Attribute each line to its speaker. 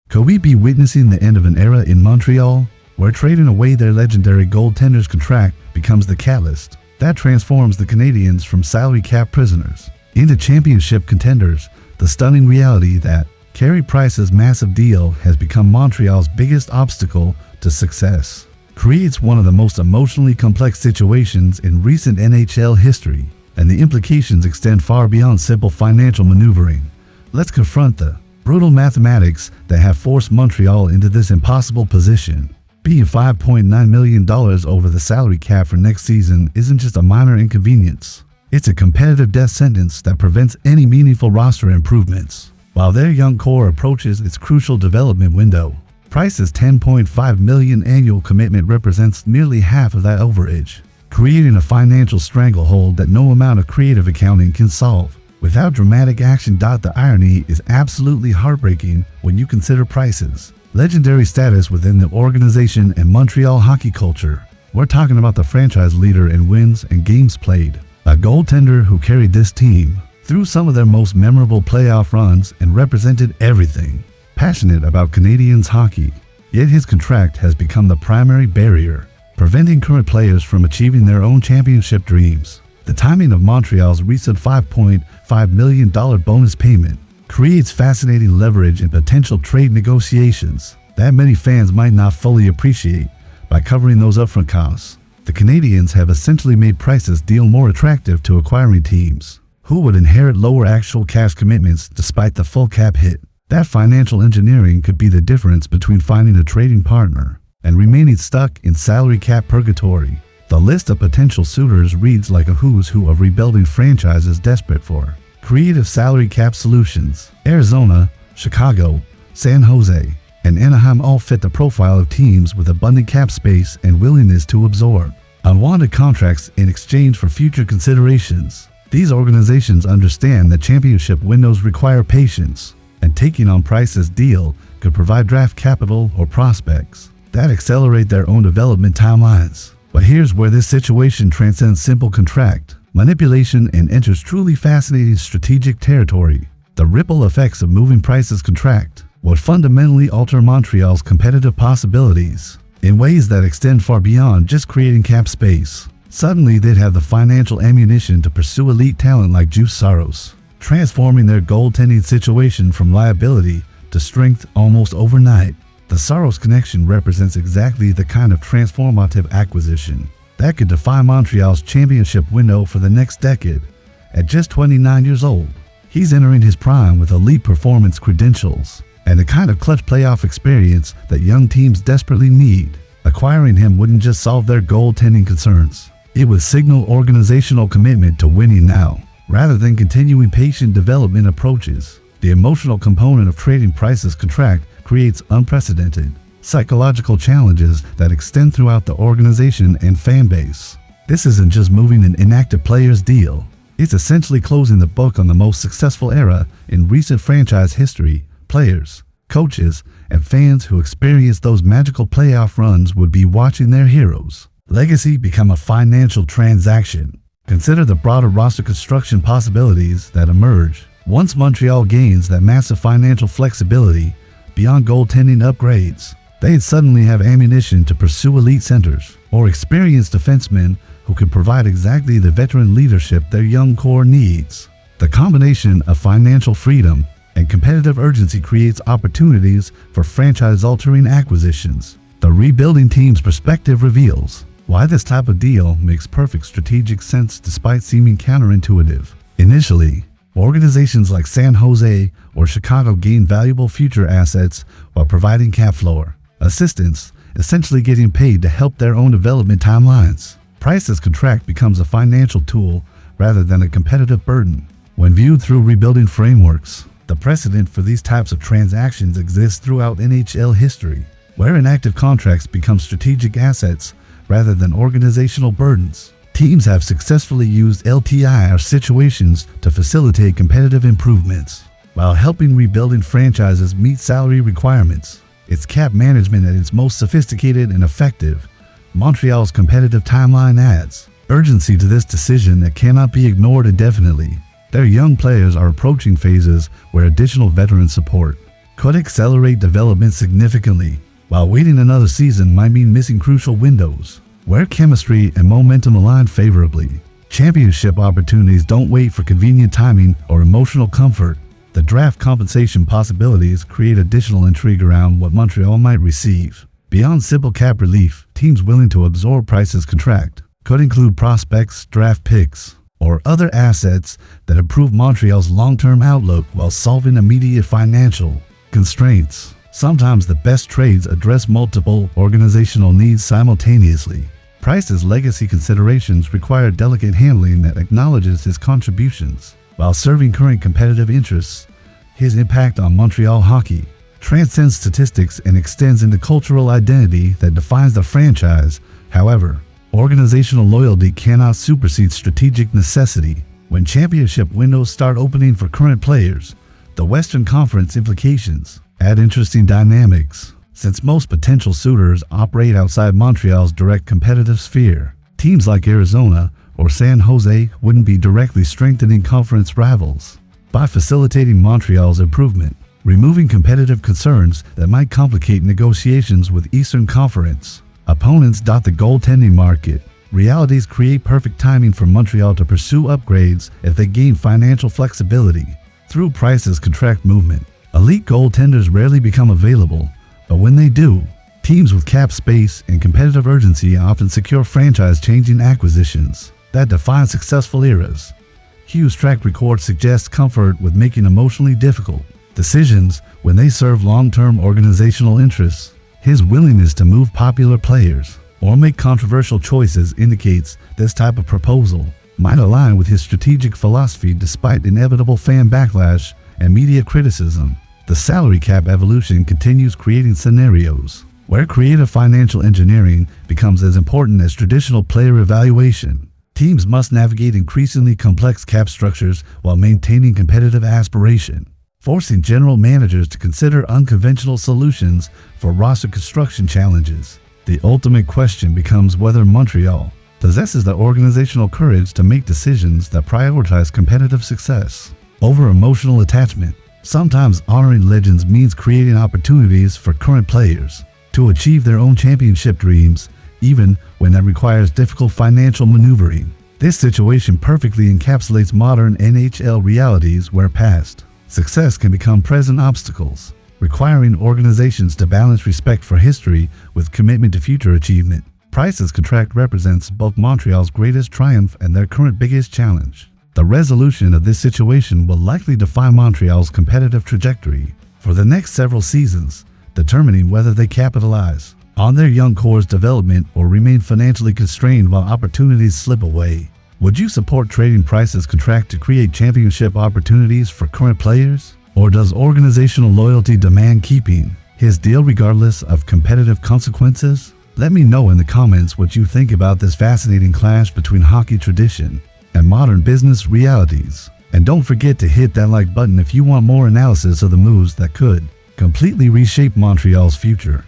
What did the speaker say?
Speaker 1: Could we be witnessing the end of an era in Montreal, where trading away their legendary goaltender's contract becomes the catalyst that transforms the Canadiens from salary cap prisoners into championship contenders? The stunning reality that Carey Price's massive deal has become Montreal's biggest obstacle to success creates one of the most emotionally complex situations in recent NHL history, and the implications extend far beyond simple financial maneuvering. Let's confront the brutal mathematics that have forced Montreal into this impossible position. Being $5.9 million over the salary cap for next season isn't just a minor inconvenience. It's a competitive death sentence that prevents any meaningful roster improvements. While their young core approaches its crucial development window, Price's $10.5 million annual commitment represents nearly half of that overage, creating a financial stranglehold that no amount of creative accounting can solve. Without dramatic action, the irony is absolutely heartbreaking when you consider Price's legendary status within the organization and Montreal hockey culture. We're talking about the franchise leader in wins and games played, a goaltender who carried this team through some of their most memorable playoff runs and represented everything passionate about Canadiens hockey. Yet his contract has become the primary barrier, preventing current players from achieving their own championship dreams. The timing of Montreal's recent $5.5 million bonus payment creates fascinating leverage in potential trade negotiations that many fans might not fully appreciate. By covering those upfront costs, the Canadiens have essentially made Price's deal more attractive to acquiring teams who would inherit lower actual cash commitments despite the full cap hit. That financial engineering could be the difference between finding a trading partner and remaining stuck in salary cap purgatory. The list of potential suitors reads like a who's who of rebuilding franchises desperate for creative salary cap solutions. Arizona, Chicago, San Jose, and Anaheim all fit the profile of teams with abundant cap space and willingness to absorb unwanted contracts in exchange for future considerations. These organizations understand that championship windows require patience, and taking on Price's deal could provide draft capital or prospects that accelerate their own development timelines. But here's where this situation transcends simple contract manipulation and enters truly fascinating strategic territory. The ripple effects of moving Price's contract would fundamentally alter Montreal's competitive possibilities in ways that extend far beyond just creating cap space. Suddenly, they'd have the financial ammunition to pursue elite talent like Juuse Saros, transforming their goaltending situation from liability to strength almost overnight. The Saros connection represents exactly the kind of transformative acquisition that could define Montreal's championship window for the next decade. At just 29 years old, he's entering his prime with elite performance credentials and the kind of clutch playoff experience that young teams desperately need. Acquiring him wouldn't just solve their goaltending concerns. It would signal organizational commitment to winning now, rather than continuing patient development approaches. The emotional component of trading Price's contract creates unprecedented psychological challenges that extend throughout the organization and fan base. This isn't just moving an inactive player's deal. It's essentially closing the book on the most successful era in recent franchise history. Players, coaches, and fans who experienced those magical playoff runs would be watching their heroes' legacy become a financial transaction. Consider the broader roster construction possibilities that emerge once Montreal gains that massive financial flexibility. Beyond goaltending upgrades, they'd suddenly have ammunition to pursue elite centers or experienced defensemen who could provide exactly the veteran leadership their young core needs. The combination of financial freedom and competitive urgency creates opportunities for franchise-altering acquisitions. The rebuilding team's perspective reveals why this type of deal makes perfect strategic sense despite seeming counterintuitive. Initially, organizations like San Jose or Chicago gain valuable future assets while providing cap floor assistance, essentially getting paid to help their own development timelines. Price's contract becomes a financial tool rather than a competitive burden. When viewed through rebuilding frameworks, the precedent for these types of transactions exists throughout NHL history, where inactive contracts become strategic assets rather than organizational burdens. Teams have successfully used LTIR situations to facilitate competitive improvements, while helping rebuilding franchises meet salary requirements. It's cap management at its most sophisticated and effective. Montreal's competitive timeline adds urgency to this decision that cannot be ignored indefinitely. Their young players are approaching phases where additional veteran support could accelerate development significantly, while waiting another season might mean missing crucial windows where chemistry and momentum align favorably. Championship opportunities don't wait for convenient timing or emotional comfort. The draft compensation possibilities create additional intrigue around what Montreal might receive. Beyond simple cap relief, teams willing to absorb Price's contract could include prospects, draft picks, or other assets that improve Montreal's long-term outlook while solving immediate financial constraints. Sometimes the best trades address multiple organizational needs simultaneously. Price's legacy considerations require delicate handling that acknowledges his contributions while serving current competitive interests. His impact on Montreal hockey transcends statistics and extends into cultural identity that defines the franchise. However, organizational loyalty cannot supersede strategic necessity. When championship windows start opening for current players, the Western Conference implications add interesting dynamics. Since most potential suitors operate outside Montreal's direct competitive sphere, teams like Arizona or San Jose wouldn't be directly strengthening conference rivals. By facilitating Montreal's improvement, removing competitive concerns that might complicate negotiations with Eastern Conference opponents. The goaltending market realities create perfect timing for Montreal to pursue upgrades if they gain financial flexibility. Through Price's contract movement, elite goaltenders rarely become available, but when they do, teams with cap space and competitive urgency often secure franchise-changing acquisitions that define successful eras. Hughes' track record suggests comfort with making emotionally difficult decisions when they serve long-term organizational interests. His willingness to move popular players or make controversial choices indicates this type of proposal might align with his strategic philosophy despite inevitable fan backlash and media criticism. The salary cap evolution continues, creating scenarios where creative financial engineering becomes as important as traditional player evaluation. Teams must navigate increasingly complex cap structures while maintaining competitive aspiration, forcing general managers to consider unconventional solutions for roster construction challenges. The ultimate question becomes whether Montreal possesses the organizational courage to make decisions that prioritize competitive success over emotional attachment. Sometimes honoring legends means creating opportunities for current players to achieve their own championship dreams, even when that requires difficult financial maneuvering. This situation perfectly encapsulates modern NHL realities where past success can become present obstacles, requiring organizations to balance respect for history with commitment to future achievement. Price's contract represents both Montreal's greatest triumph and their current biggest challenge. The resolution of this situation will likely define Montreal's competitive trajectory for the next several seasons, determining whether they capitalize on their young core's development or remain financially constrained while opportunities slip away. Would you support trading Price's contract to create championship opportunities for current players? Or does organizational loyalty demand keeping his deal regardless of competitive consequences? Let me know in the comments what you think about this fascinating clash between hockey tradition and modern business realities. And don't forget to hit that like button if you want more analysis of the moves that could completely reshape Montreal's future.